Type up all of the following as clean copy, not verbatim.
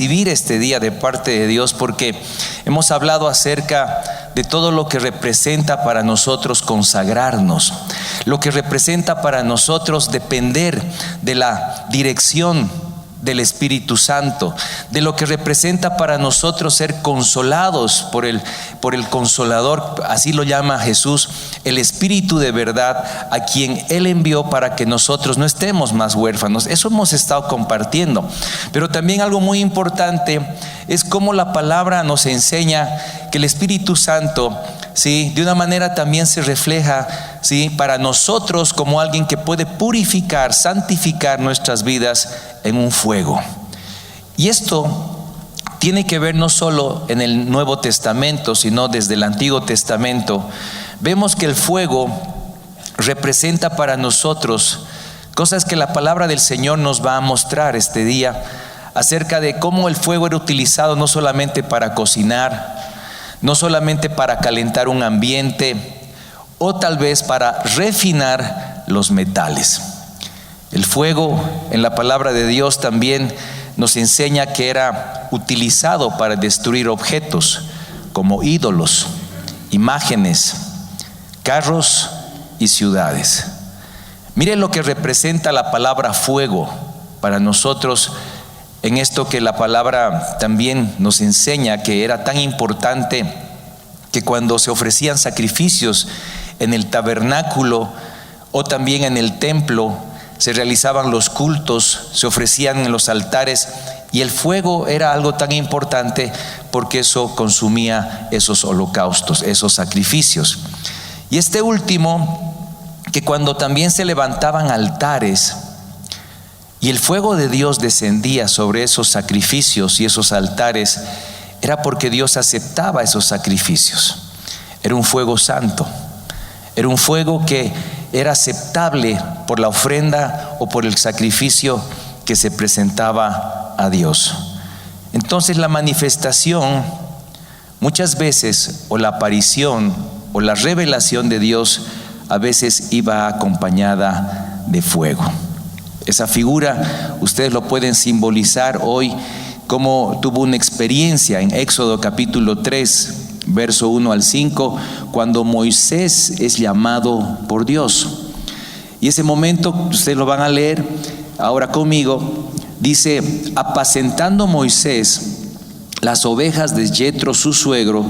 recibir este día de parte de Dios, porque hemos hablado acerca de todo lo que representa para nosotros consagrarnos, lo que representa para nosotros depender de la dirección del Espíritu Santo, de lo que representa para nosotros ser consolados por el Consolador, así lo llama Jesús, el Espíritu de verdad, a quien Él envió para que nosotros no estemos más huérfanos. Eso hemos estado compartiendo. Pero también algo muy importante es cómo la palabra nos enseña que el Espíritu Santo, ¿sí?, de una manera también se refleja, ¿sí?, para nosotros como alguien que puede purificar, santificar nuestras vidas en un fuego. Y esto tiene que ver no solo en el Nuevo Testamento, sino desde el Antiguo Testamento. Vemos que el fuego representa para nosotros cosas que la palabra del Señor nos va a mostrar este día, acerca de cómo el fuego era utilizado no solamente para cocinar, no solamente para calentar un ambiente, o tal vez para refinar los metales. El fuego en la palabra de Dios también nos enseña que era utilizado para destruir objetos como ídolos, imágenes, carros y ciudades. Miren lo que representa la palabra fuego para nosotros en esto que la palabra también nos enseña, que era tan importante que cuando se ofrecían sacrificios en el tabernáculo o también en el templo, se realizaban los cultos, se ofrecían en los altares, y el fuego era algo tan importante porque eso consumía esos holocaustos, esos sacrificios. Y este último, que cuando también se levantaban altares y el fuego de Dios descendía sobre esos sacrificios y esos altares, era porque Dios aceptaba esos sacrificios. Era un fuego santo, era un fuego que era aceptable por la ofrenda o por el sacrificio que se presentaba a Dios. Entonces la manifestación muchas veces, o la aparición o la revelación de Dios, a veces iba acompañada de fuego. Esa figura ustedes lo pueden simbolizar hoy como tuvo una experiencia en Éxodo capítulo 3, verso 1 al 5, cuando Moisés es llamado por Dios. Y ese momento, ustedes lo van a leer ahora conmigo, dice: apacentando Moisés las ovejas de Yetro su suegro,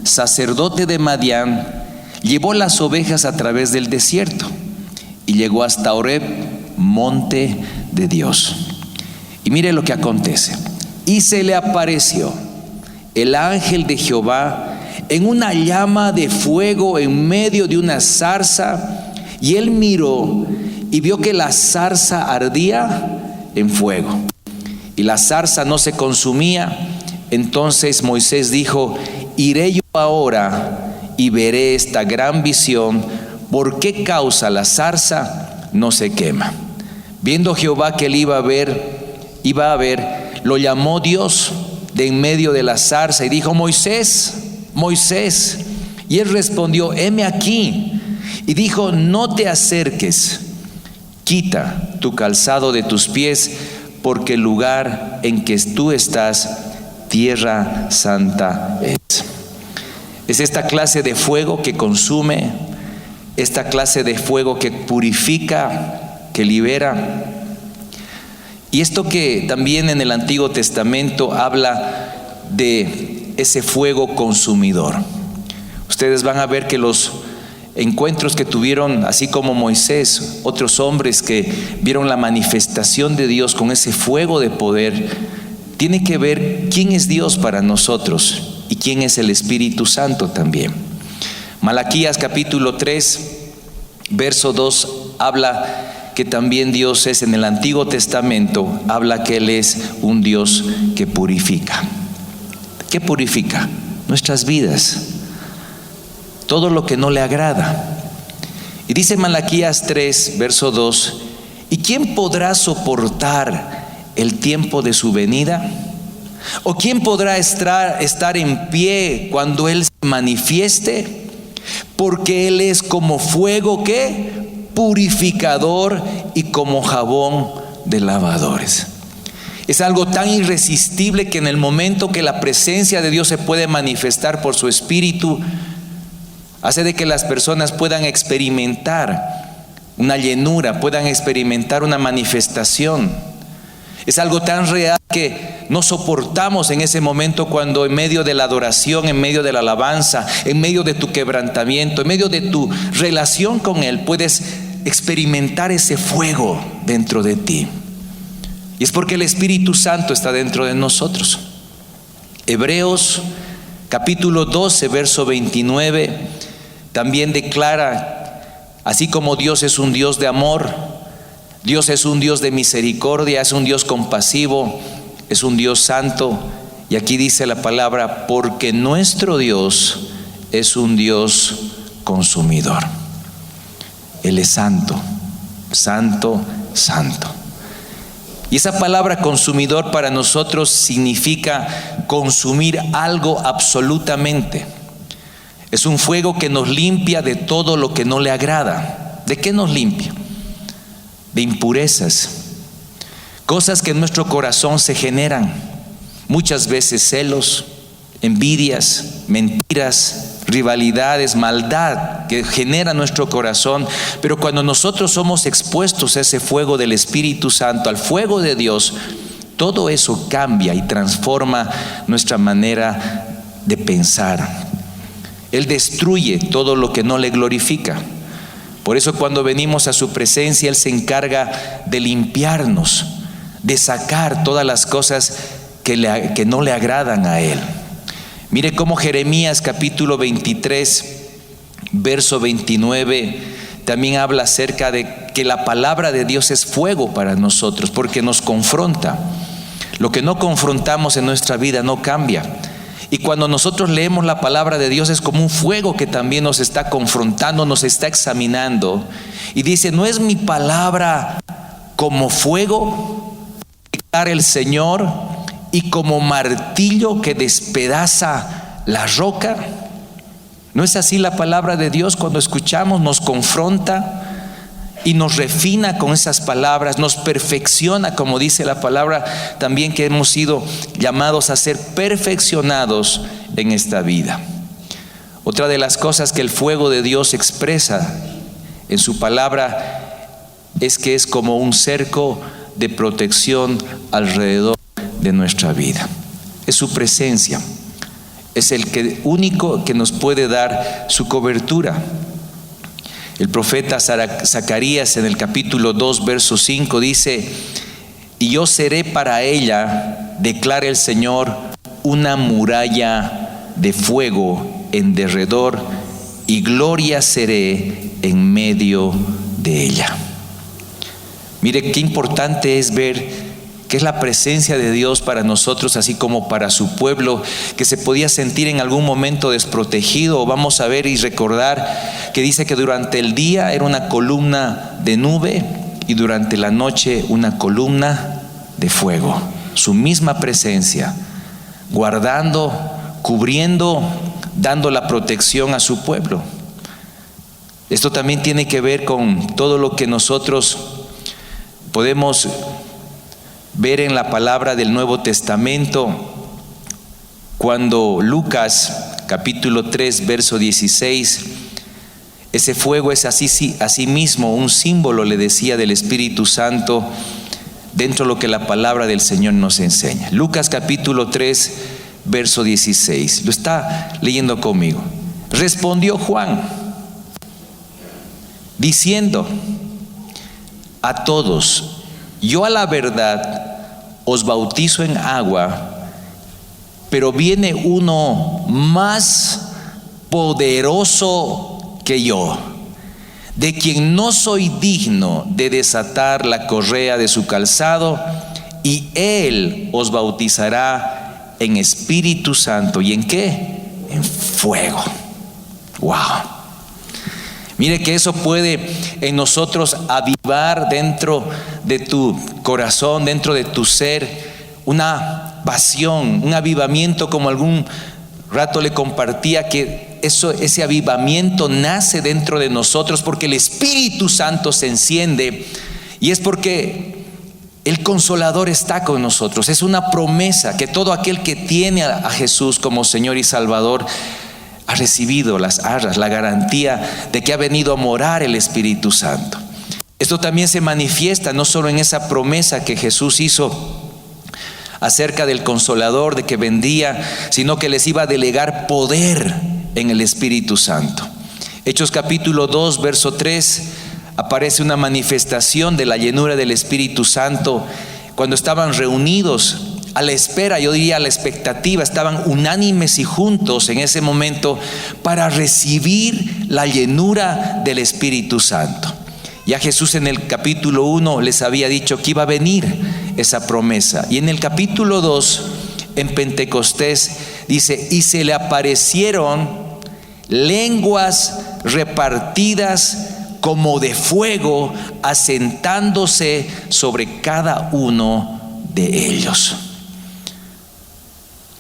sacerdote de Madián, llevó las ovejas a través del desierto y llegó hasta Horeb, monte de Dios. Y mire lo que acontece: y se le apareció el ángel de Jehová en una llama de fuego en medio de una zarza, y él miró y vio que la zarza ardía en fuego y la zarza no se consumía. Entonces Moisés dijo: iré yo ahora y veré esta gran visión, ¿por qué causa la zarza no se quema? Viendo Jehová que él iba a ver, lo llamó Dios de en medio de la zarza y dijo: Moisés, Moisés. Y él respondió: heme aquí. Y dijo: no te acerques, quita tu calzado de tus pies, porque el lugar en que tú estás, tierra santa es. Es esta clase de fuego que consume, esta clase de fuego que purifica, que libera. Y esto que también en el Antiguo Testamento habla de ese fuego consumidor. Ustedes van a ver que los encuentros que tuvieron, así como Moisés, otros hombres que vieron la manifestación de Dios con ese fuego de poder, tiene que ver quién es Dios para nosotros y quién es el Espíritu Santo también. Malaquías capítulo 3, verso 2 habla que también Dios es, en el Antiguo Testamento, habla que Él es un Dios que purifica. ¿Qué purifica? Nuestras vidas, todo lo que no le agrada. Y dice Malaquías 3, verso 2: ¿y quién podrá soportar el tiempo de su venida? ¿O quién podrá estar en pie cuando Él se manifieste? Porque Él es como fuego que purificador y como jabón de lavadores. Es algo tan irresistible que en el momento que la presencia de Dios se puede manifestar por su Espíritu, hace de que las personas puedan experimentar una llenura, puedan experimentar una manifestación. Es algo tan real que no soportamos en ese momento cuando en medio de la adoración, en medio de la alabanza, en medio de tu quebrantamiento, en medio de tu relación con Él, puedes experimentar ese fuego dentro de ti. Y es porque el Espíritu Santo está dentro de nosotros. Hebreos capítulo 12, verso 29, también declara, así como Dios es un Dios de amor, Dios es un Dios de misericordia, es un Dios compasivo, es un Dios santo. Y aquí dice la palabra, porque nuestro Dios es un Dios consumidor. Él es santo, santo, santo. Y esa palabra consumidor para nosotros significa consumir algo absolutamente. Es un fuego que nos limpia de todo lo que no le agrada. ¿De qué nos limpia? De impurezas, cosas que en nuestro corazón se generan, muchas veces celos, envidias, mentiras, rivalidades, maldad que genera nuestro corazón. Pero cuando nosotros somos expuestos a ese fuego del Espíritu Santo, al fuego de Dios, todo eso cambia y transforma nuestra manera de pensar. Él destruye todo lo que no le glorifica. Por eso cuando venimos a su presencia, Él se encarga de limpiarnos, de sacar todas las cosas que no le agradan a Él. Mire cómo Jeremías capítulo 23, verso 29, también habla acerca de que la palabra de Dios es fuego para nosotros, porque nos confronta. Lo que no confrontamos en nuestra vida no cambia. Y cuando nosotros leemos la palabra de Dios es como un fuego que también nos está confrontando, nos está examinando. Y dice, ¿no es mi palabra como fuego, declara el Señor, y como martillo que despedaza la roca? ¿No es así la palabra de Dios? Cuando escuchamos nos confronta y nos refina con esas palabras, nos perfecciona, como dice la palabra también, que hemos sido llamados a ser perfeccionados en esta vida. Otra de las cosas que el fuego de Dios expresa en su palabra es que es como un cerco de protección alrededor de nuestra vida. Es su presencia, es el único que nos puede dar su cobertura. El profeta Zacarías en el capítulo 2, verso 5 dice, y yo seré para ella, declara el Señor, una muralla de fuego en derredor, y gloria seré en medio de ella. Mire qué importante es ver que es la presencia de Dios para nosotros, así como para su pueblo, que se podía sentir en algún momento desprotegido. Vamos a ver y recordar que dice que durante el día era una columna de nube y durante la noche una columna de fuego. Su misma presencia, guardando, cubriendo, dando la protección a su pueblo. Esto también tiene que ver con todo lo que nosotros podemos ver en la palabra del Nuevo Testamento, cuando Lucas capítulo 3 verso 16, ese fuego es así mismo un símbolo, le decía, del Espíritu Santo, dentro de lo que la palabra del Señor nos enseña. Lucas capítulo 3 verso 16, lo está leyendo conmigo. Respondió Juan diciendo a todos, yo a la verdad os bautizo en agua, pero viene uno más poderoso que yo, de quien no soy digno de desatar la correa de su calzado, y Él os bautizará en Espíritu Santo. ¿Y en qué? En fuego. Wow. Mire que eso puede en nosotros avivar dentro de tu corazón, dentro de tu ser, una pasión, un avivamiento, como algún rato le compartía, que ese avivamiento nace dentro de nosotros porque el Espíritu Santo se enciende, y es porque El Consolador está con nosotros. Es una promesa que todo aquel que tiene a Jesús como Señor y Salvador ha recibido las arras, la garantía de que ha venido a morar el Espíritu Santo. Esto también se manifiesta no solo en esa promesa que Jesús hizo acerca del Consolador, de que vendría, sino que les iba a delegar poder en el Espíritu Santo. Hechos capítulo 2, verso 3, aparece una manifestación de la llenura del Espíritu Santo cuando estaban reunidos a la espera, yo diría a la expectativa, estaban unánimes y juntos en ese momento para recibir la llenura del Espíritu Santo. Ya Jesús en el capítulo 1 les había dicho que iba a venir esa promesa. Y en el capítulo 2, en Pentecostés, dice: y se le aparecieron lenguas repartidas como de fuego, asentándose sobre cada uno de ellos.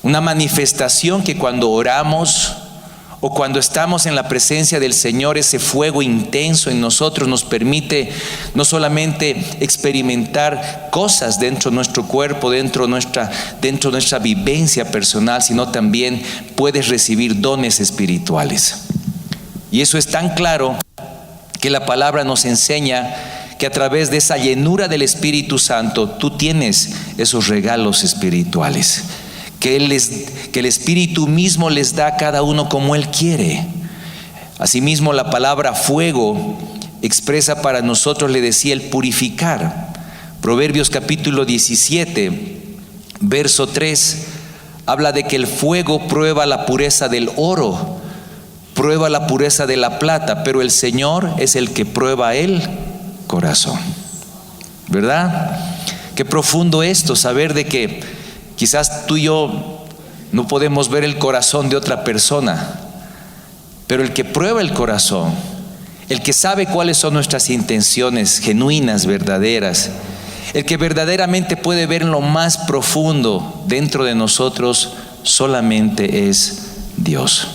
Una manifestación que cuando oramos o cuando estamos en la presencia del Señor, ese fuego intenso en nosotros nos permite no solamente experimentar cosas dentro de nuestro cuerpo, dentro de nuestra vivencia personal, sino también puedes recibir dones espirituales. Y eso es tan claro que la palabra nos enseña que a través de esa llenura del Espíritu Santo tú tienes esos regalos espirituales. Que el Espíritu mismo les da a cada uno como Él quiere. Asimismo, la palabra fuego expresa para nosotros, le decía, el purificar. Proverbios capítulo 17, verso 3, habla de que el fuego prueba la pureza del oro, prueba la pureza de la plata, pero el Señor es el que prueba el corazón. ¿Verdad? Qué profundo esto, saber de que quizás tú y yo no podemos ver el corazón de otra persona, pero el que prueba el corazón, el que sabe cuáles son nuestras intenciones genuinas, verdaderas, el que verdaderamente puede ver en lo más profundo dentro de nosotros, solamente es Dios.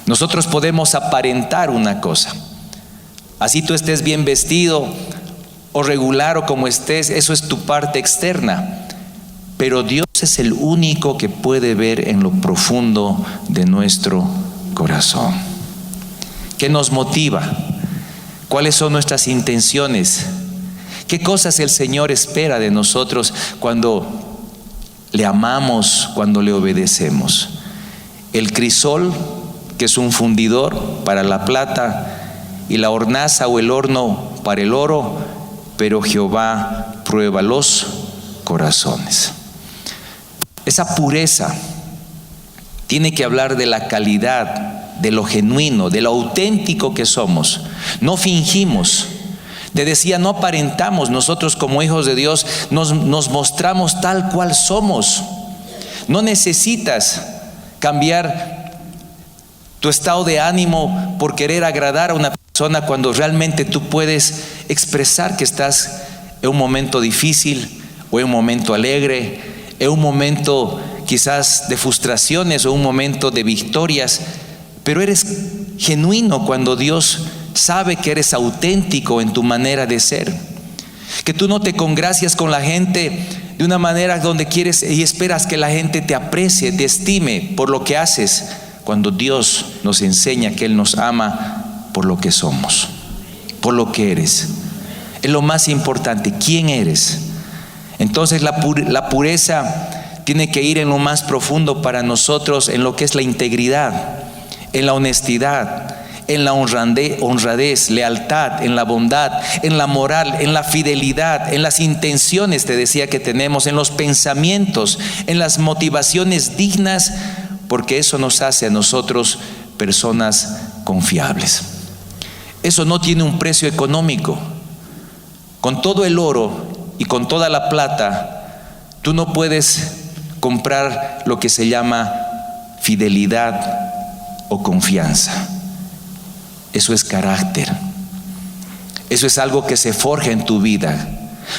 Nosotros podemos aparentar una cosa, así tú estés bien vestido o regular o como estés, eso es tu parte externa. Pero Dios es el único que puede ver en lo profundo de nuestro corazón. ¿Qué nos motiva? ¿Cuáles son nuestras intenciones? ¿Qué cosas el Señor espera de nosotros cuando le amamos, cuando le obedecemos? El crisol, que es un fundidor para la plata, y la hornaza o el horno para el oro, pero Jehová prueba los corazones. Esa pureza tiene que hablar de la calidad, de lo genuino, de lo auténtico que somos. No fingimos. Te decía, no aparentamos. Nosotros como hijos de Dios nos mostramos tal cual somos. No necesitas cambiar tu estado de ánimo por querer agradar a una persona cuando realmente tú puedes expresar que estás en un momento difícil o en un momento alegre, en un momento quizás de frustraciones o un momento de victorias, pero eres genuino cuando Dios sabe que eres auténtico en tu manera de ser, que tú no te congracias con la gente de una manera donde quieres y esperas que la gente te aprecie, te estime por lo que haces, cuando Dios nos enseña que Él nos ama por lo que somos, por lo que eres. Es lo más importante, ¿quién eres? Entonces la pureza tiene que ir en lo más profundo para nosotros, en lo que es la integridad, en la honestidad, en la honradez, lealtad, en la bondad, en la moral, en la fidelidad, en las intenciones, te decía, que tenemos, en los pensamientos, en las motivaciones dignas, porque eso nos hace a nosotros personas confiables. Eso no tiene un precio económico. Con todo el oro y con toda la plata, tú no puedes comprar lo que se llama fidelidad o confianza. Eso es carácter. Eso es algo que se forja en tu vida.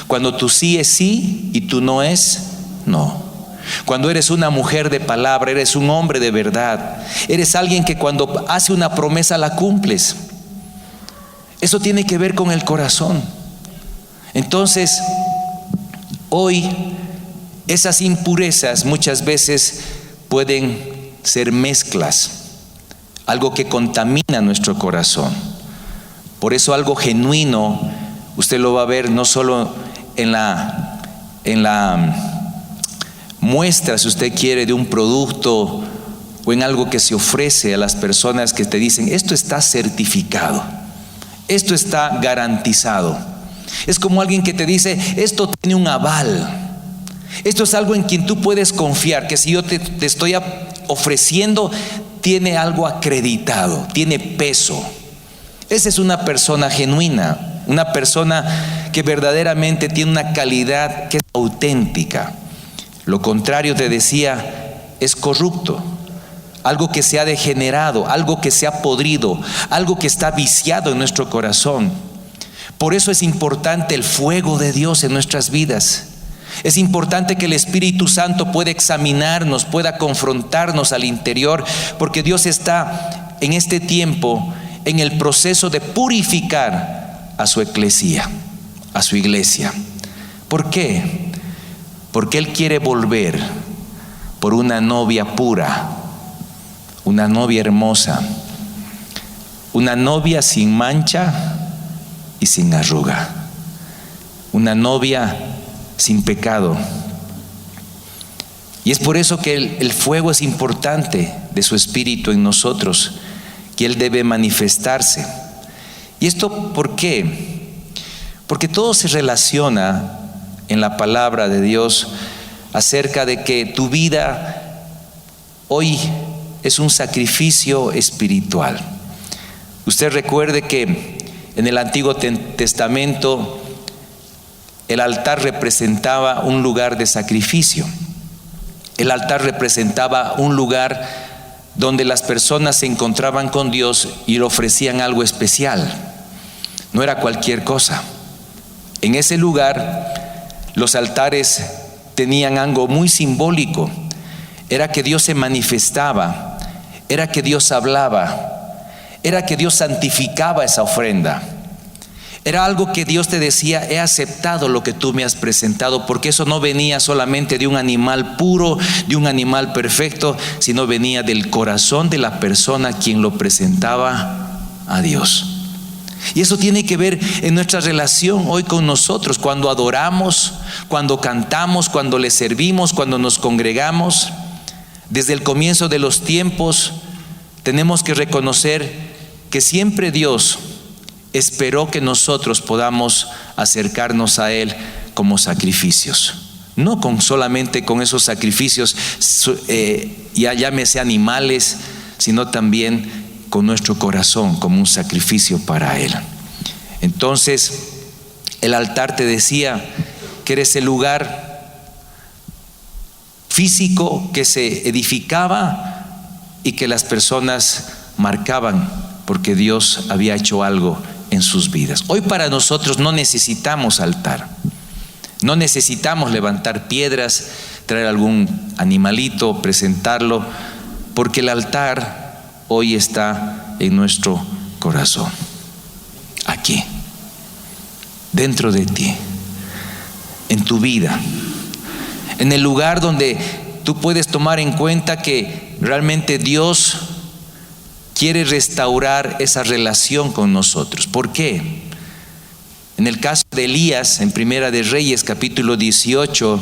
Cuando tu sí es sí y tu no es no. Cuando eres una mujer de palabra, eres un hombre de verdad. Eres alguien que cuando hace una promesa la cumples. Eso tiene que ver con el corazón. Entonces, Hoy esas impurezas muchas veces pueden ser mezclas, algo que contamina nuestro corazón. Por eso algo genuino, usted lo va a ver no solo en la muestra, si usted quiere, de un producto o en algo que se ofrece a las personas que te dicen, esto está certificado, esto está garantizado. Es como alguien que te dice, esto tiene un aval. Esto es algo en quien tú puedes confiar, que si yo te estoy ofreciendo, tiene algo acreditado, tiene peso. Esa es una persona genuina, una persona que verdaderamente tiene una calidad que es auténtica. Lo contrario, te decía, es corrupto, algo que se ha degenerado, algo que se ha podrido, algo que está viciado en nuestro corazón. Por eso es importante el fuego de Dios en nuestras vidas. Es importante que el Espíritu Santo pueda examinarnos, pueda confrontarnos al interior, porque Dios está en este tiempo en el proceso de purificar a su eclesía, a su iglesia. ¿Por qué? Porque Él quiere volver por una novia pura, una novia hermosa, una novia sin mancha y sin arruga, una novia sin pecado. Y es por eso que el fuego es importante de su Espíritu en nosotros, que Él debe manifestarse. ¿Y esto por qué? Porque todo se relaciona en la palabra de Dios acerca de que tu vida hoy es un sacrificio espiritual. Usted recuerde que en el Antiguo Testamento el altar representaba un lugar de sacrificio. El altar representaba un lugar donde las personas se encontraban con Dios y le ofrecían algo especial. No era cualquier cosa. En ese lugar los altares tenían algo muy simbólico. Era que Dios se manifestaba, era que Dios hablaba, era que Dios santificaba esa ofrenda. Era algo que Dios te decía, he aceptado lo que tú me has presentado, porque eso no venía solamente de un animal puro, de un animal perfecto, sino venía del corazón de la persona quien lo presentaba a Dios. Y eso tiene que ver en nuestra relación hoy con nosotros, cuando adoramos, cuando cantamos, cuando le servimos, cuando nos congregamos. Desde el comienzo de los tiempos tenemos que reconocer que siempre Dios esperó que nosotros podamos acercarnos a Él como sacrificios, no solamente con esos sacrificios, ya llámese animales, sino también con nuestro corazón como un sacrificio para Él. Entonces, el altar, te decía, que era ese lugar físico que se edificaba y que las personas marcaban porque Dios había hecho algo en sus vidas. Hoy para nosotros no necesitamos altar, no necesitamos levantar piedras, traer algún animalito, presentarlo, porque el altar hoy está en nuestro corazón, aquí, dentro de ti, en tu vida, en el lugar donde tú puedes tomar en cuenta que realmente Dios quiere restaurar esa relación con nosotros. ¿Por qué? En el caso de Elías, en Primera de Reyes, capítulo 18,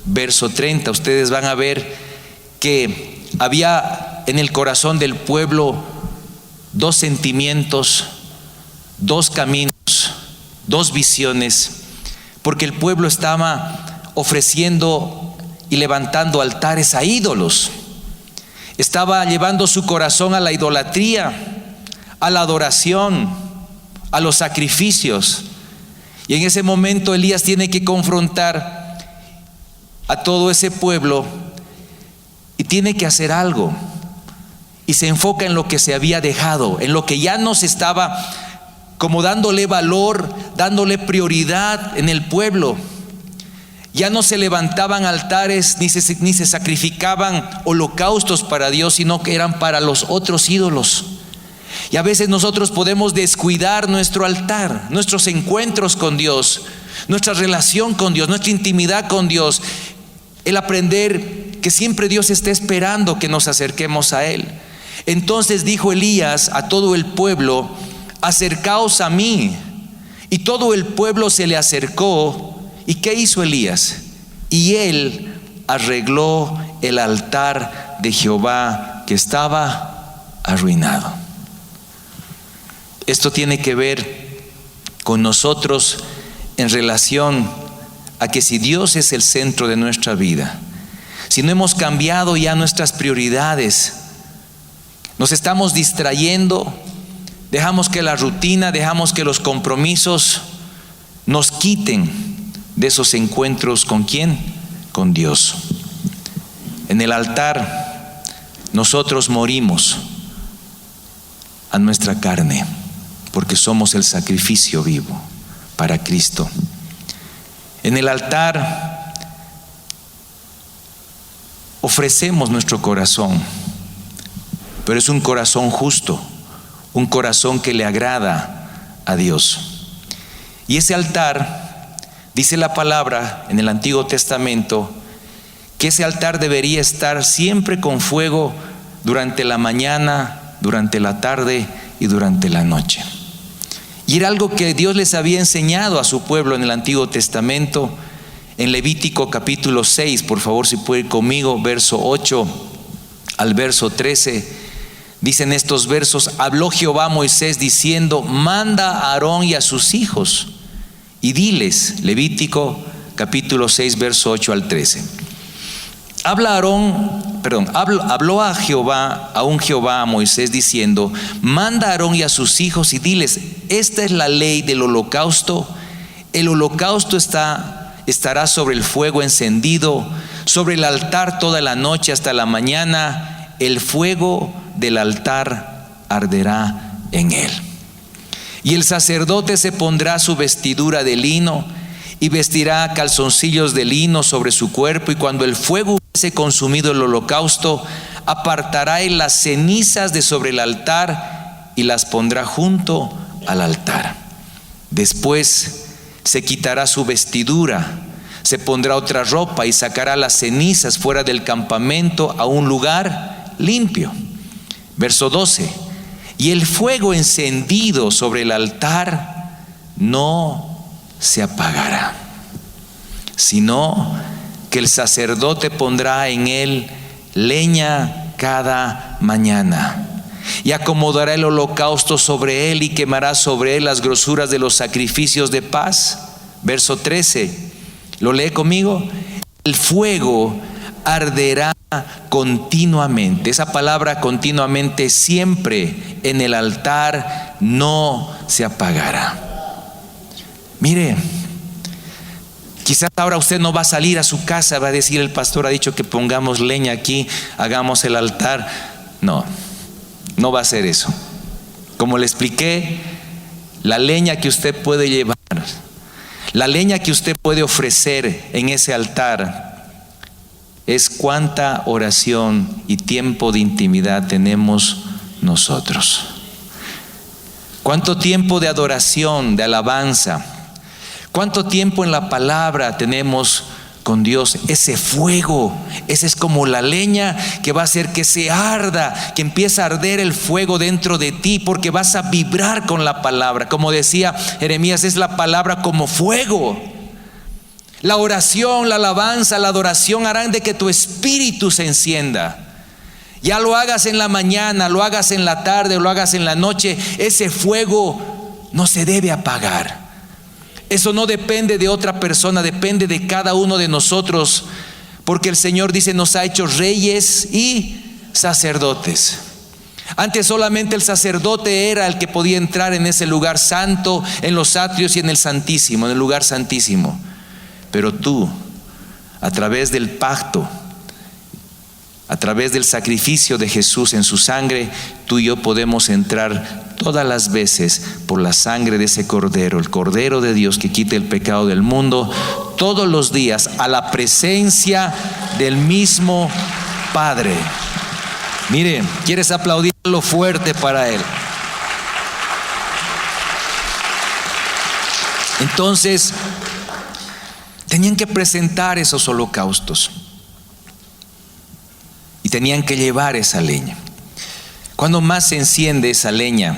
verso 30, ustedes van a ver que había en el corazón del pueblo dos sentimientos, dos caminos, dos visiones, porque el pueblo estaba ofreciendo y levantando altares a ídolos. Estaba llevando su corazón a la idolatría, a la adoración, a los sacrificios. Y en ese momento Elías tiene que confrontar a todo ese pueblo y tiene que hacer algo. Y se enfoca en lo que se había dejado, en lo que ya no se estaba como dándole valor, dándole prioridad en el pueblo. Ya no se levantaban altares ni se sacrificaban holocaustos para Dios, sino que eran para los otros ídolos. Y a veces nosotros podemos descuidar nuestro altar, nuestros encuentros con Dios, nuestra relación con Dios, nuestra intimidad con Dios. El aprender que siempre Dios está esperando que nos acerquemos a Él. Entonces dijo Elías a todo el pueblo: acercaos a mí. Y todo el pueblo se le acercó. ¿Y qué hizo Elías? Y él arregló el altar de Jehová que estaba arruinado. Esto tiene que ver con nosotros en relación a que si Dios es el centro de nuestra vida, si no hemos cambiado ya nuestras prioridades, nos estamos distrayendo, dejamos que la rutina, dejamos que los compromisos nos quiten de esos encuentros. ¿Con quién? Con Dios. En el altar nosotros morimos a nuestra carne, porque somos el sacrificio vivo para Cristo. En el altar ofrecemos nuestro corazón, pero es un corazón justo, un corazón que le agrada a Dios. Y ese altar, dice la palabra en el Antiguo Testamento, que ese altar debería estar siempre con fuego durante la mañana, durante la tarde y durante la noche. Y era algo que Dios les había enseñado a su pueblo en el Antiguo Testamento. En Levítico capítulo 6, por favor, si puede ir conmigo, verso 8 al verso 13. Dicen estos versos: habló Jehová a Moisés diciendo: manda a Aarón y a sus hijos y diles. Levítico capítulo 6, verso 8 al 13. Habló a Jehová a Moisés diciendo: manda a Aarón y a sus hijos y diles, esta es la ley del holocausto. El holocausto estará sobre el fuego encendido, sobre el altar toda la noche hasta la mañana. El fuego del altar arderá en él. Y el sacerdote se pondrá su vestidura de lino y vestirá calzoncillos de lino sobre su cuerpo, y cuando el fuego hubiese consumido el holocausto, apartará él las cenizas de sobre el altar y las pondrá junto al altar. Después se quitará su vestidura, se pondrá otra ropa y sacará las cenizas fuera del campamento a un lugar limpio. Verso 12: y el fuego encendido sobre el altar no se apagará, sino que el sacerdote pondrá en él leña cada mañana y acomodará el holocausto sobre él y quemará sobre él las grosuras de los sacrificios de paz. Verso 13, ¿lo lee conmigo? El fuego arderá continuamente. Esa palabra continuamente, siempre en el altar, no se apagará. Mire, quizás ahora usted no va a salir a su casa, va a decir: el pastor ha dicho que pongamos leña aquí, hagamos el altar. No va a hacer eso. Como le expliqué, la leña que usted puede llevar, la leña que usted puede ofrecer en ese altar, es cuánta oración y tiempo de intimidad tenemos nosotros. Cuánto tiempo de adoración, de alabanza, cuánto tiempo en la palabra tenemos con Dios. Ese fuego, ese es como la leña que va a hacer que se arda, que empieza a arder el fuego dentro de ti, porque vas a vibrar con la palabra. Como decía Jeremías, es la palabra como fuego. La oración, la alabanza, la adoración harán de que tu espíritu se encienda. Ya lo hagas en la mañana, lo hagas en la tarde o lo hagas en la noche, ese fuego no se debe apagar. Eso no depende de otra persona, depende de cada uno de nosotros, porque el Señor dice: nos ha hecho reyes y sacerdotes. Antes solamente el sacerdote era el que podía entrar en ese lugar santo, en los atrios y en el santísimo, en el lugar santísimo. Pero tú, a través del pacto, a través del sacrificio de Jesús en su sangre, tú y yo podemos entrar todas las veces por la sangre de ese Cordero, el Cordero de Dios que quita el pecado del mundo, todos los días a la presencia del mismo Padre. Mire, ¿quieres aplaudirlo fuerte para Él? Entonces, tenían que presentar esos holocaustos y tenían que llevar esa leña. Cuando más se enciende esa leña,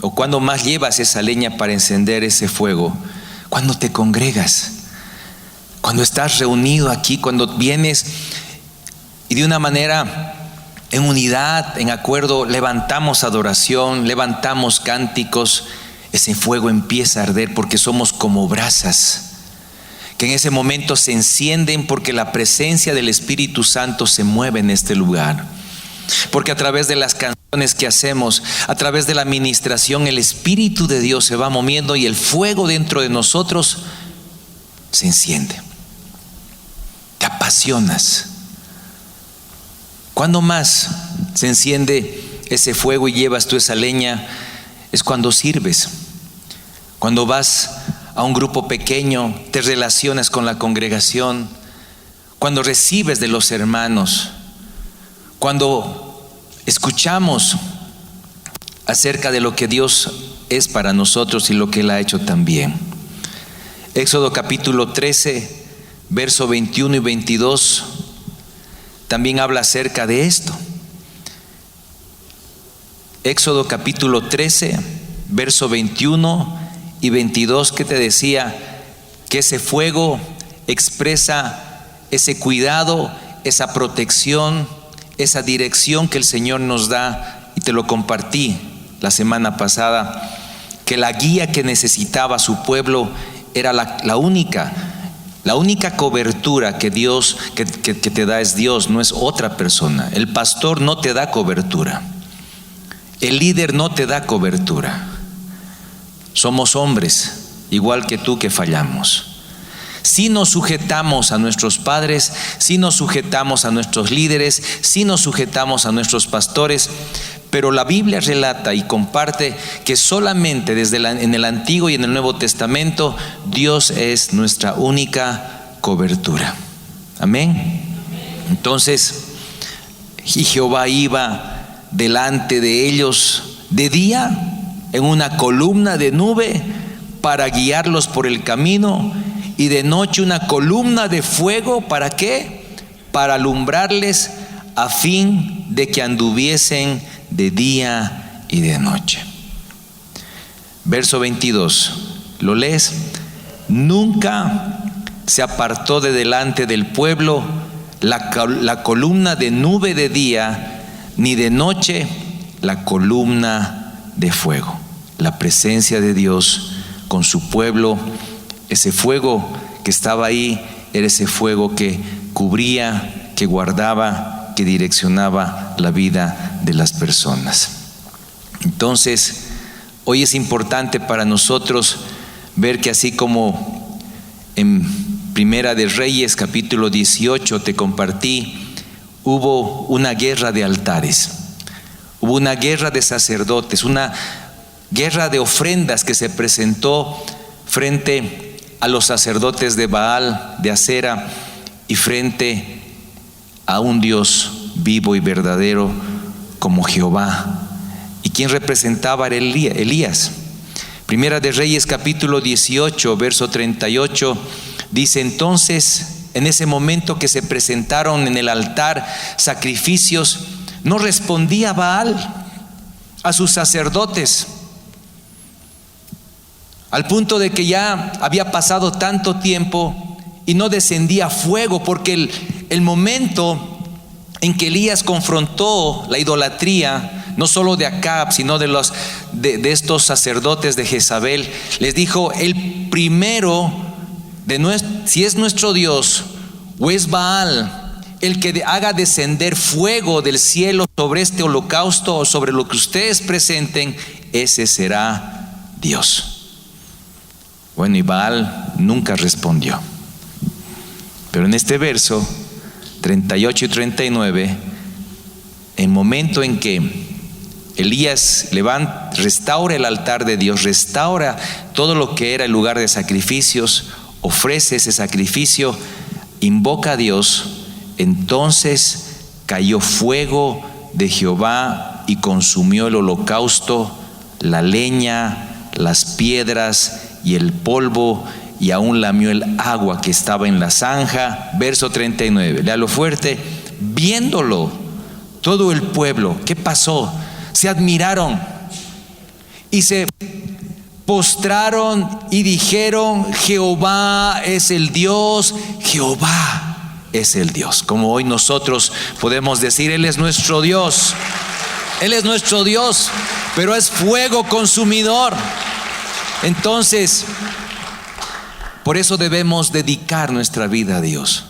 o cuando más llevas esa leña para encender ese fuego, cuando te congregas, cuando estás reunido aquí, cuando vienes y de una manera en unidad, en acuerdo, levantamos adoración, levantamos cánticos, ese fuego empieza a arder porque somos como brasas que en ese momento se encienden porque la presencia del Espíritu Santo se mueve en este lugar. Porque a través de las canciones que hacemos, a través de la administración, el Espíritu de Dios se va moviendo y el fuego dentro de nosotros se enciende. Te apasionas. ¿Cuándo más se enciende ese fuego y llevas tú esa leña? Es cuando sirves, cuando vas a un grupo pequeño, te relacionas con la congregación, cuando recibes de los hermanos, cuando escuchamos acerca de lo que Dios es para nosotros y lo que Él ha hecho también. Éxodo capítulo 13, verso 21 y 22, también habla acerca de esto. Éxodo capítulo 13, verso 21 y 22, que te decía que ese fuego expresa ese cuidado, esa protección, esa dirección que el Señor nos da, y te lo compartí la semana pasada, que la guía que necesitaba su pueblo era la única cobertura que Dios que te da es Dios, no es otra persona. El pastor no te da cobertura, el líder no te da cobertura. Somos hombres, igual que tú, que fallamos. Si nos sujetamos a nuestros padres, si nos sujetamos a nuestros líderes, si nos sujetamos a nuestros pastores, pero la Biblia relata y comparte que solamente en el Antiguo y en el Nuevo Testamento Dios es nuestra única cobertura. Amén. Entonces, y Jehová iba delante de ellos de día en una columna de nube para guiarlos por el camino, y de noche una columna de fuego. ¿Para qué? Para alumbrarles, a fin de que anduviesen de día y de noche. Verso 22, ¿lo lees? Nunca se apartó de delante del pueblo la columna de nube de día, ni de noche la columna de fuego. La presencia de Dios con su pueblo, ese fuego que estaba ahí, era ese fuego que cubría, que guardaba, que direccionaba la vida de las personas. Entonces, hoy es importante para nosotros ver que así como en Primera de Reyes capítulo 18 te compartí, hubo una guerra de altares, hubo una guerra de sacerdotes, una guerra de ofrendas que se presentó frente a los sacerdotes de Baal, de Acera, y frente a un Dios vivo y verdadero como Jehová. ¿Y quién representaba? Era Elías. Primera de Reyes capítulo 18, verso 38, dice: entonces, en ese momento que se presentaron en el altar sacrificios, no respondía Baal a sus sacerdotes, al punto de que ya había pasado tanto tiempo y no descendía fuego, porque el momento en que Elías confrontó la idolatría, no solo de Acab, sino de estos sacerdotes de Jezabel, les dijo: el primero si es nuestro Dios o es Baal el que haga descender fuego del cielo sobre este holocausto o sobre lo que ustedes presenten, ese será Dios. Bueno, y Baal nunca respondió. Pero en este verso 38 y 39, el momento en que Elías restaura el altar de Dios, restaura todo lo que era el lugar de sacrificios, ofrece ese sacrificio, invoca a Dios, entonces cayó fuego de Jehová y consumió el holocausto, la leña, las piedras y el polvo, y aún lamió el agua que estaba en la zanja. Verso 39, léalo fuerte. Viéndolo todo el pueblo, ¿qué pasó? Se admiraron y se postraron y dijeron: Jehová es el Dios, Jehová es el Dios. Como hoy nosotros podemos decir: Él es nuestro Dios. Él es nuestro Dios, pero es fuego consumidor. Entonces, por eso debemos dedicar nuestra vida a Dios,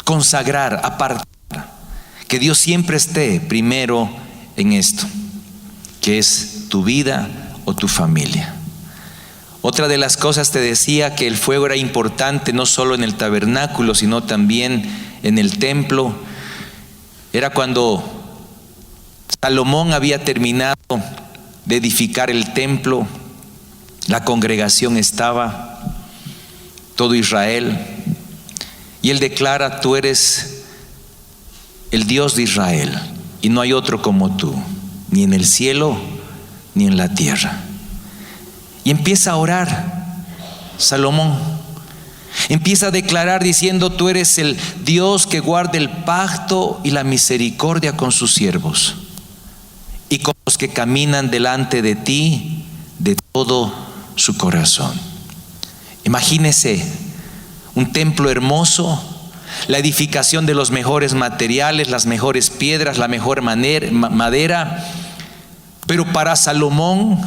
consagrar, apartar, que Dios siempre esté primero en esto, que es tu vida o tu familia. Otra de las cosas, te decía que el fuego era importante no solo en el tabernáculo, sino también en el templo. Era cuando Salomón había terminado de edificar el templo, la congregación estaba, todo Israel, y él declara: tú eres el Dios de Israel y no hay otro como tú, ni en el cielo ni en la tierra. Y empieza a orar Salomón, empieza a declarar diciendo: tú eres el Dios que guarda el pacto y la misericordia con sus siervos y con los que caminan delante de ti de todo su corazón. Imagínese un templo hermoso, la edificación de los mejores materiales, las mejores piedras, la mejor madera. Pero para Salomón,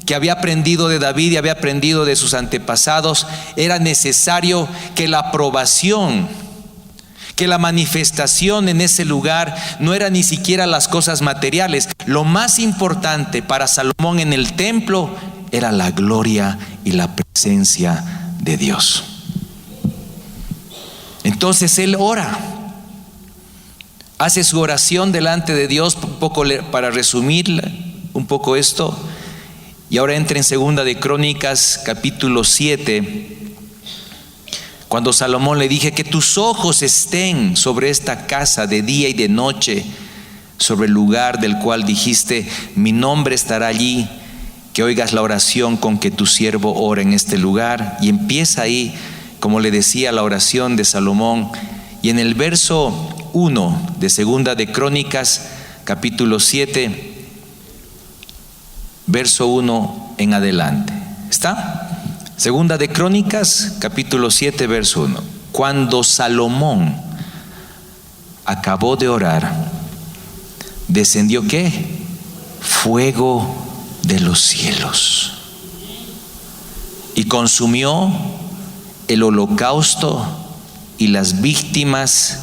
que había aprendido de David y había aprendido de sus antepasados, era necesario que la aprobación, que la manifestación en ese lugar no era ni siquiera las cosas materiales. Lo más importante para Salomón en el templo era la gloria y la presencia de Dios. Entonces él ora, hace su oración delante de Dios, un poco para resumir un poco esto. Y ahora entra en Segunda de Crónicas, capítulo 7. Cuando Salomón le dije: que tus ojos estén sobre esta casa de día y de noche, sobre el lugar del cual dijiste: mi nombre estará allí, que oigas la oración con que tu siervo ora en este lugar. Y empieza ahí, como le decía, la oración de Salomón. Y en el verso 1 de Segunda de Crónicas, capítulo 7, verso 1 en adelante. ¿Está? Segunda de Crónicas, capítulo 7, verso 1. Cuando Salomón acabó de orar, descendió ¿qué? Fuego de los cielos y consumió el holocausto y las víctimas,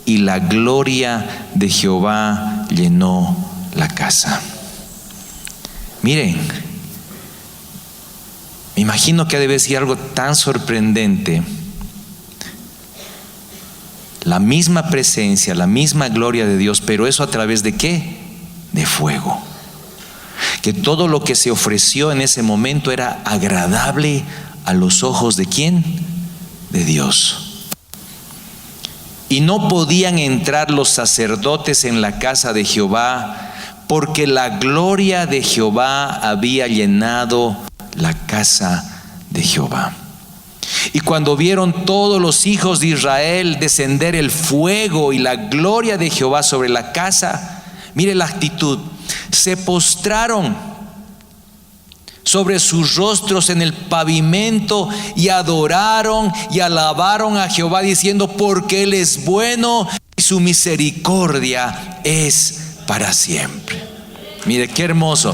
y la gloria de Jehová llenó la casa. Miren, me imagino que debe ser algo tan sorprendente. La misma presencia, la misma gloria de Dios, pero eso a través de ¿qué? De fuego. Que todo lo que se ofreció en ese momento era agradable a los ojos ¿de quién? De Dios. Y no podían entrar los sacerdotes en la casa de Jehová, porque la gloria de Jehová había llenado la casa de Jehová. Y cuando vieron todos los hijos de Israel descender el fuego y la gloria de Jehová sobre la casa, mire la actitud: se postraron sobre sus rostros en el pavimento y adoraron y alabaron a Jehová diciendo: porque Él es bueno y su misericordia es para siempre. Mire qué hermoso.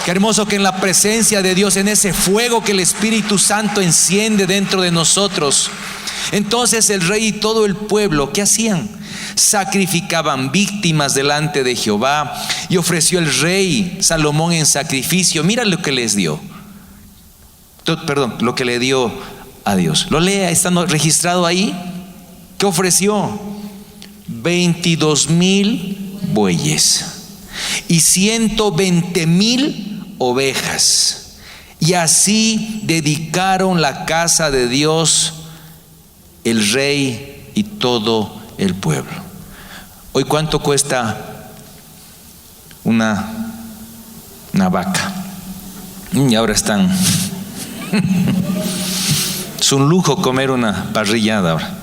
Qué hermoso que en la presencia de Dios, en ese fuego que el Espíritu Santo enciende dentro de nosotros, entonces el rey y todo el pueblo, ¿qué hacían? Sacrificaban víctimas delante de Jehová, y ofreció el rey Salomón en sacrificio. Mira lo que les dio. Lo que le dio a Dios. Lo lea, está registrado ahí. ¿Qué ofreció? 22,000 bueyes y 120,000 ovejas, y así dedicaron la casa de Dios el rey y todo el pueblo. Hoy, ¿cuánto cuesta una vaca? Y ahora están Es un lujo comer una parrillada ahora.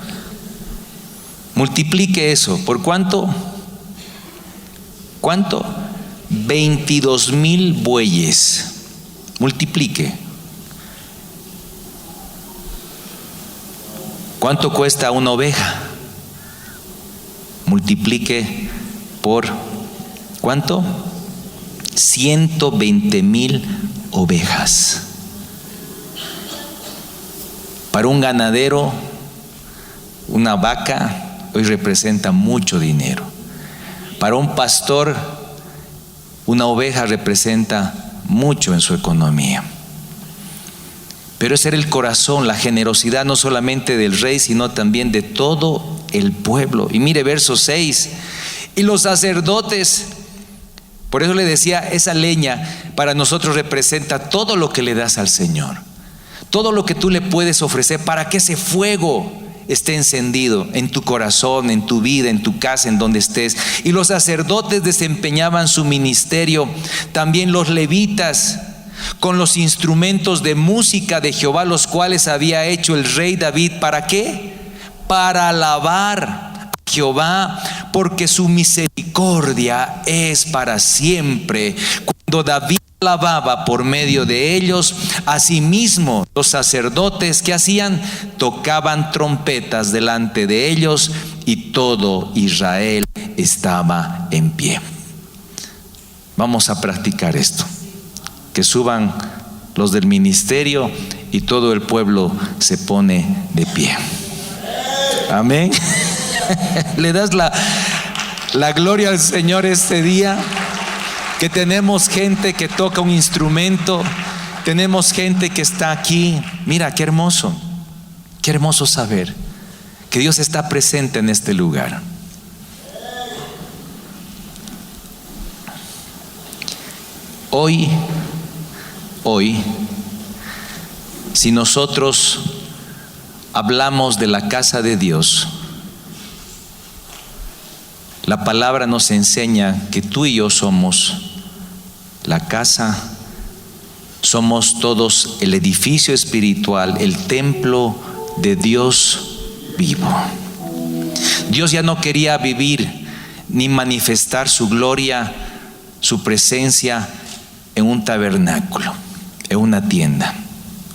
Multiplique eso. ¿Por cuánto? ¿Cuánto? 22,000 bueyes. Multiplique. ¿Cuánto cuesta una oveja? Multiplique por ¿cuánto? 120,000 ovejas. Para un ganadero, una vaca hoy representa mucho dinero. Para un pastor, una oveja representa mucho en su economía. Pero ese era el corazón, la generosidad no solamente del rey, sino también de todo el pueblo. Y mire verso 6. Y los sacerdotes, por eso le decía, esa leña para nosotros representa todo lo que le das al Señor. Todo lo que tú le puedes ofrecer para que ese fuego esté encendido en tu corazón, en tu vida, en tu casa, en donde estés. Y los sacerdotes desempeñaban su ministerio, también los levitas, con los instrumentos de música de Jehová, los cuales había hecho el rey David. ¿Para qué? Para alabar a Jehová, porque su misericordia es para siempre. Cuando David alababa por medio de ellos, asimismo los sacerdotes, ¿qué hacían? Tocaban trompetas delante de ellos, y todo Israel estaba en pie. Vamos a practicar esto. Que suban los del ministerio y todo el pueblo se pone de pie. Amén. Le das la gloria al Señor este día. Que tenemos gente que toca un instrumento, tenemos gente que está aquí. Mira, qué hermoso saber que Dios está presente en este lugar. Hoy, si nosotros hablamos de la casa de Dios, la palabra nos enseña que tú y yo somos la casa, somos todos el edificio espiritual, el templo de Dios vivo. Dios ya no quería vivir ni manifestar su gloria, su presencia en un tabernáculo, en una tienda.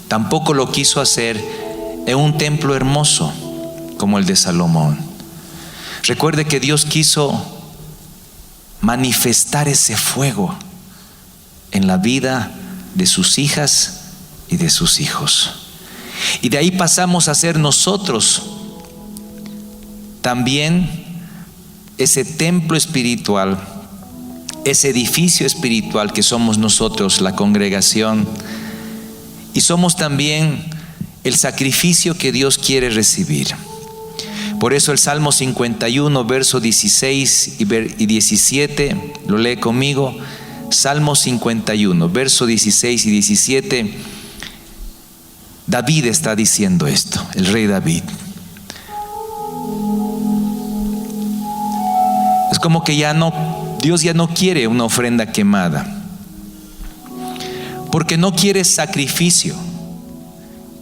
Tampoco lo quiso hacer en un templo hermoso como el de Salomón. Recuerde que Dios quiso manifestar ese fuego en la vida de sus hijas y de sus hijos. Y de ahí pasamos a ser nosotros también ese templo espiritual, ese edificio espiritual que somos nosotros, la congregación. Y somos también el sacrificio que Dios quiere recibir. Por eso el Salmo 51, verso 16 y 17, lo lee conmigo. Salmo 51, verso 16 y 17. David está diciendo esto, el rey David. Es como que Dios ya no quiere una ofrenda quemada, porque no quiere sacrificio,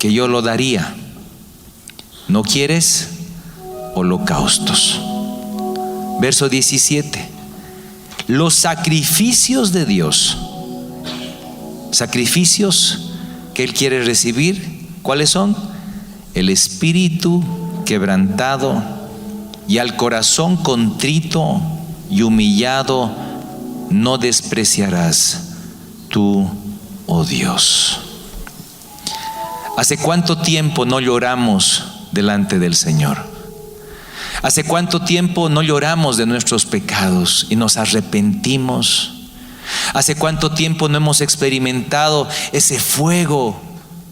que yo lo daría. No quieres holocaustos. Verso 17. Los sacrificios de Dios, sacrificios que Él quiere recibir, ¿cuáles son? El espíritu quebrantado y al corazón contrito y humillado no despreciarás tú, oh Dios. ¿Hace cuánto tiempo no lloramos delante del Señor? ¿Hace cuánto tiempo no lloramos de nuestros pecados y nos arrepentimos? ¿Hace cuánto tiempo no hemos experimentado ese fuego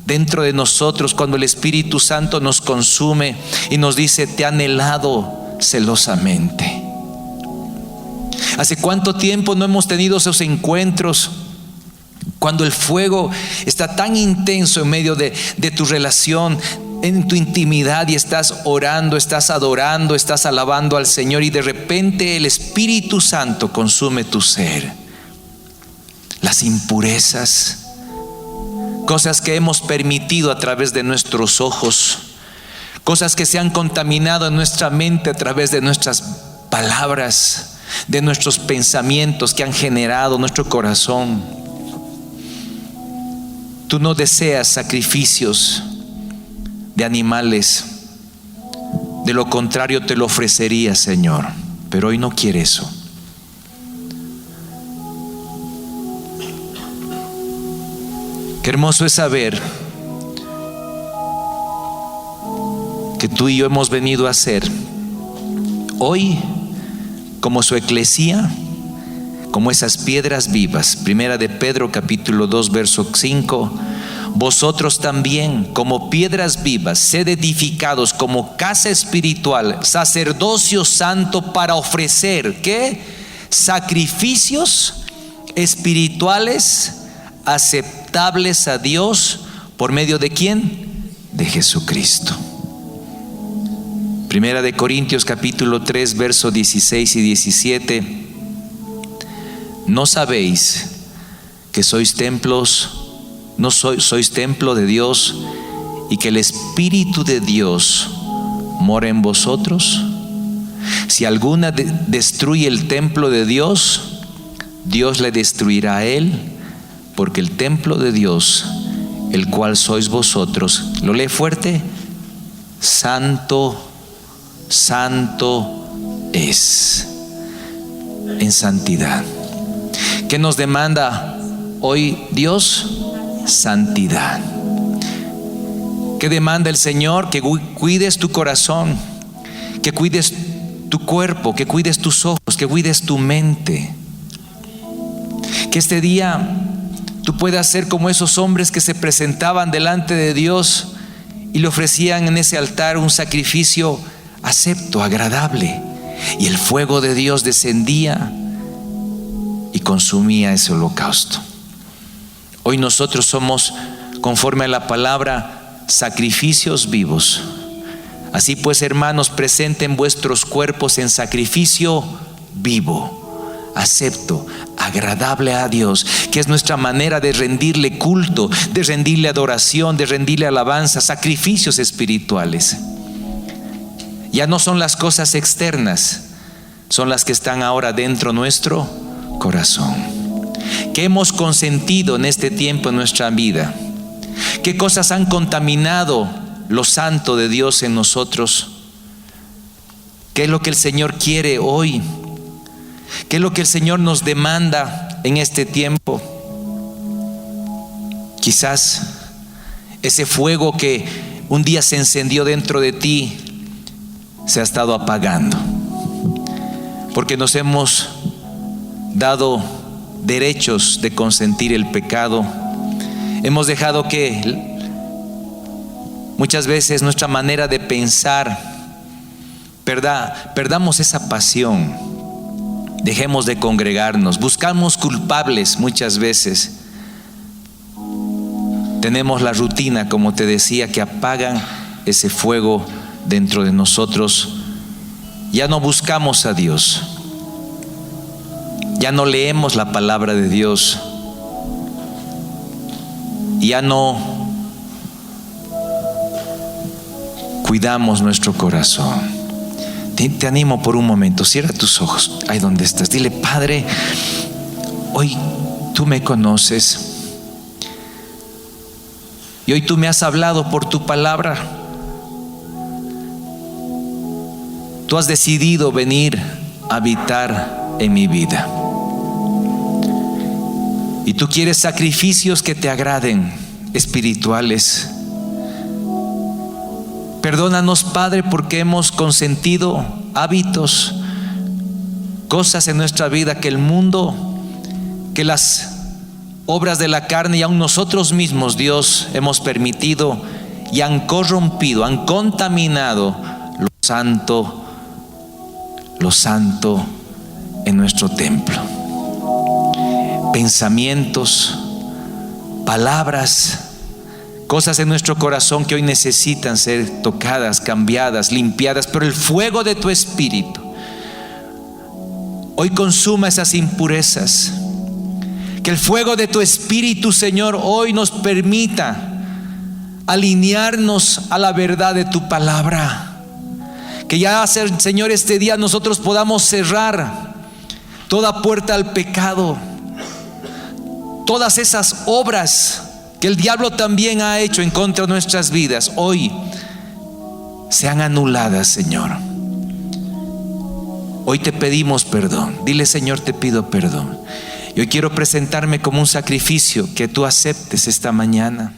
dentro de nosotros cuando el Espíritu Santo nos consume y nos dice: te he anhelado celosamente? ¿Hace cuánto tiempo no hemos tenido esos encuentros cuando el fuego está tan intenso en medio de tu relación, en tu intimidad, y estás orando, estás adorando, estás alabando al Señor, y de repente el Espíritu Santo consume tu ser? Las impurezas, cosas que hemos permitido a través de nuestros ojos, cosas que se han contaminado en nuestra mente a través de nuestras palabras, de nuestros pensamientos que han generado nuestro corazón. Tú no deseas sacrificios de animales, de lo contrario te lo ofrecería, Señor, pero hoy no quiere eso. Qué hermoso es saber que tú y yo hemos venido a ser hoy como su eclesía, como esas piedras vivas. Primera de Pedro capítulo 2 verso 5. Vosotros también, como piedras vivas, sed edificados como casa espiritual, sacerdocio santo, para ofrecer ¿qué? Sacrificios espirituales aceptables a Dios. ¿Por medio de quién? De Jesucristo. Primera de Corintios capítulo 3 verso 16 y 17. ¿No sabéis que sois templo de Dios y que el Espíritu de Dios mora en vosotros? Si alguno destruye el templo de Dios, Dios le destruirá a él, porque el templo de Dios, el cual sois vosotros, lo lee fuerte, santo, santo es, en santidad. ¿Qué nos demanda hoy Dios? Santidad. ¿Qué demanda el Señor? Que cuides tu corazón, que cuides tu cuerpo, que cuides tus ojos, que cuides tu mente. Que este día tú puedas ser como esos hombres que se presentaban delante de Dios y le ofrecían en ese altar un sacrificio acepto, agradable, y el fuego de Dios descendía y consumía ese holocausto. Hoy nosotros somos, conforme a la palabra, sacrificios vivos. Así pues, hermanos, presenten vuestros cuerpos en sacrificio vivo, acepto, agradable a Dios, que es nuestra manera de rendirle culto, de rendirle adoración, de rendirle alabanza, sacrificios espirituales. Ya no son las cosas externas, son las que están ahora dentro nuestro corazón. ¿Qué hemos consentido en este tiempo en nuestra vida? ¿Qué cosas han contaminado lo santo de Dios en nosotros? ¿Qué es lo que el Señor quiere hoy? ¿Qué es lo que el Señor nos demanda en este tiempo? Quizás ese fuego que un día se encendió dentro de ti se ha estado apagando, porque nos hemos dado derechos de consentir el pecado. Hemos dejado que muchas veces nuestra manera de pensar perdamos esa pasión. Dejemos de congregarnos, buscamos culpables muchas veces. Tenemos la rutina, como te decía, que apagan ese fuego dentro de nosotros. Ya no buscamos a Dios, ya no leemos la palabra de Dios, ya no cuidamos nuestro corazón. Te animo por un momento, cierra tus ojos ahí donde estás, dile: Padre, hoy tú me conoces y hoy tú me has hablado por tu palabra. Tú has decidido venir a habitar en mi vida y tú quieres sacrificios que te agraden, espirituales. Perdónanos, Padre, porque hemos consentido hábitos, cosas en nuestra vida que el mundo, que las obras de la carne y aún nosotros mismos, Dios, hemos permitido y han corrompido, han contaminado lo santo en nuestro templo. Pensamientos, palabras, cosas en nuestro corazón que hoy necesitan ser tocadas, cambiadas, limpiadas, pero el fuego de tu Espíritu hoy consuma esas impurezas. Que el fuego de tu Espíritu, Señor, hoy nos permita alinearnos a la verdad de tu palabra. Que ya, Señor, este día nosotros podamos cerrar toda puerta al pecado, todas esas obras que el diablo también ha hecho en contra de nuestras vidas, hoy sean anuladas, Señor. Hoy te pedimos perdón. Dile: Señor, te pido perdón. Yo quiero presentarme como un sacrificio que tú aceptes esta mañana.